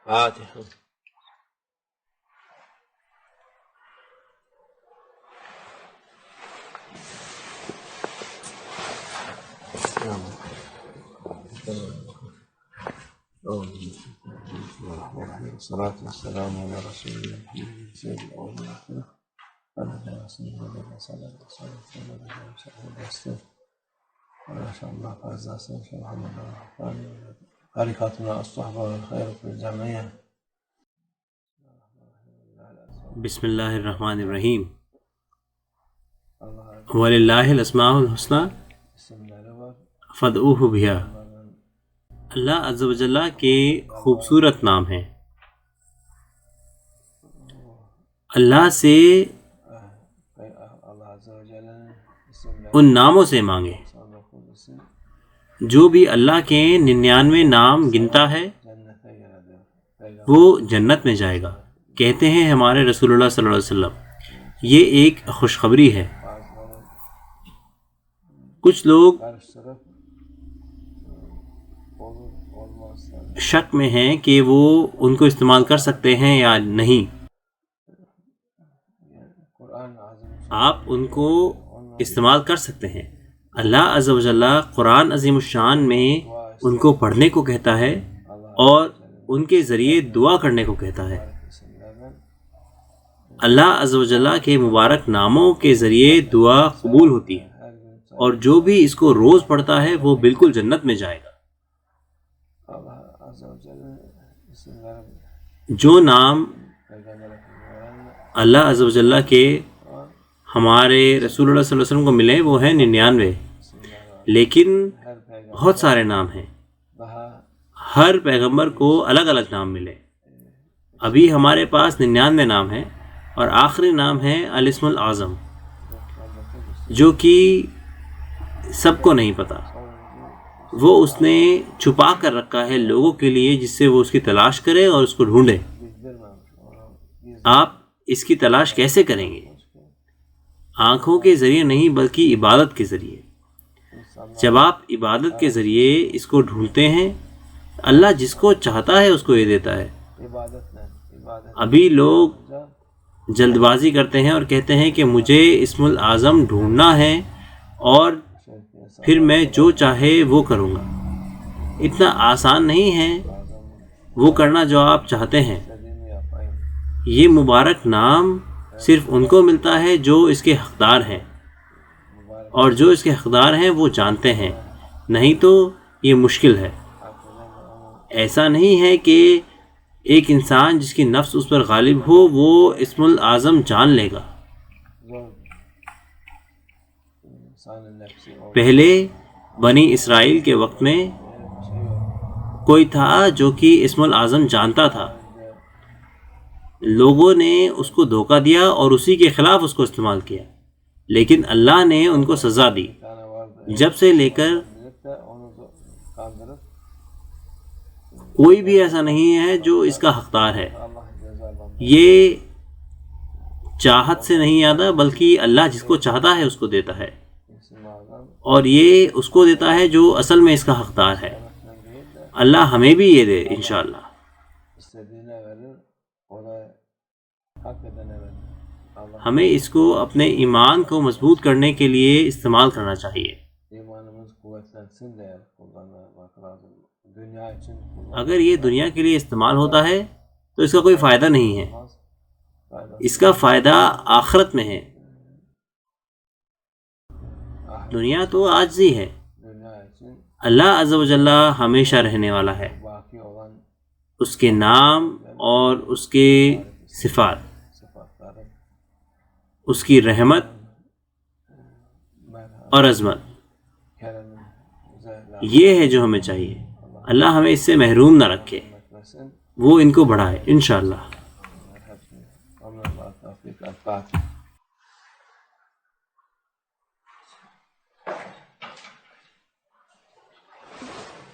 فاتحة. الصلاة والسلام على رسول الله سيد الأولين ما شاء الله فاز إن شاء الله بركاتنا الصحبة والخير في الجميع. بسم اللہ الرحمن الرحیم. وَلِلَّهِ الْأَسْمَاءُ الْحُسْنَى فَادْعُوهُ بِهَا. اللہ عز و جل کے خوبصورت نام ہیں. اللہ سے ان ناموں سے مانگے. جو بھی اللہ کے 99 نام گنتا ہے وہ جنت میں جائے گا. کہتے ہیں ہمارے رسول اللہ صلی اللہ علیہ وسلم یہ ایک خوشخبری ہے. کچھ لوگ شک میں ہیں کہ وہ ان کو استعمال کر سکتے ہیں یا نہیں. آپ ان کو استعمال کر سکتے ہیں. اللہ عز و جل قرآن عظیم الشان میں ان کو پڑھنے کو کہتا ہے اور ان کے ذریعے دعا کرنے کو کہتا ہے. اللہ عز و جل کے مبارک ناموں کے ذریعے دعا قبول ہوتی ہے اور جو بھی اس کو روز پڑھتا ہے وہ بالکل جنت میں جائے گا. جو نام اللہ عز و جل کے ہمارے رسول اللہ صلی اللہ علیہ وسلم کو ملے وہ ہیں 99، لیکن بہت سارے نام ہیں. ہر پیغمبر کو الگ الگ نام ملے. ابھی ہمارے پاس 99 نام ہیں اور آخری نام ہے الاسم الاعظم، جو کہ سب کو نہیں پتہ. وہ اس نے چھپا کر رکھا ہے لوگوں کے لیے جس سے وہ اس کی تلاش کرے اور اس کو ڈھونڈے. آپ اس کی تلاش کیسے کریں گے؟ آنکھوں کے ذریعے نہیں بلکہ عبادت کے ذریعے. جب آپ عبادت کے ذریعے اس کو ڈھونڈتے ہیں اللہ جس کو چاہتا ہے اس کو یہ دیتا ہے. ابھی لوگ جلد بازی کرتے ہیں اور کہتے ہیں کہ مجھے اسم الاعظم ڈھونڈنا ہے اور پھر میں جو چاہے وہ کروں گا. اتنا آسان نہیں ہے وہ کرنا جو آپ چاہتے ہیں. یہ مبارک نام صرف ان کو ملتا ہے جو اس کے حقدار ہیں، اور جو اس کے حقدار ہیں وہ جانتے ہیں، نہیں تو یہ مشکل ہے. ایسا نہیں ہے کہ ایک انسان جس کی نفس اس پر غالب ہو وہ اسم الاعظم جان لے گا. پہلے بنی اسرائیل کے وقت میں کوئی تھا جو کہ اسم الاعظم جانتا تھا. لوگوں نے اس کو دھوکہ دیا اور اسی کے خلاف اس کو استعمال کیا، لیکن اللہ نے ان کو سزا دی. جب سے لے کر کوئی بھی ایسا نہیں ہے جو اس کا حقدار ہے. یہ چاہت سے نہیں آتا بلکہ اللہ جس کو چاہتا ہے اس کو دیتا ہے، اور یہ اس کو دیتا ہے جو اصل میں اس کا حقدار ہے. اللہ ہمیں بھی یہ دے انشاءاللہ. ہمیں اس کو اپنے ایمان کو مضبوط کرنے کے لیے استعمال کرنا چاہیے. اگر یہ دنیا کے لیے استعمال ہوتا ہے تو اس کا کوئی فائدہ نہیں ہے. اس کا فائدہ آخرت میں ہے. دنیا تو عاجزی ہے. اللہ عز و جل ہمیشہ رہنے والا ہے. اس کے نام اور اس کے صفات، اس کی رحمت اور عظمت، یہ ہے جو ہمیں چاہیے. اللہ ہمیں اس سے محروم نہ رکھے، وہ ان کو بڑھائے انشاءاللہ.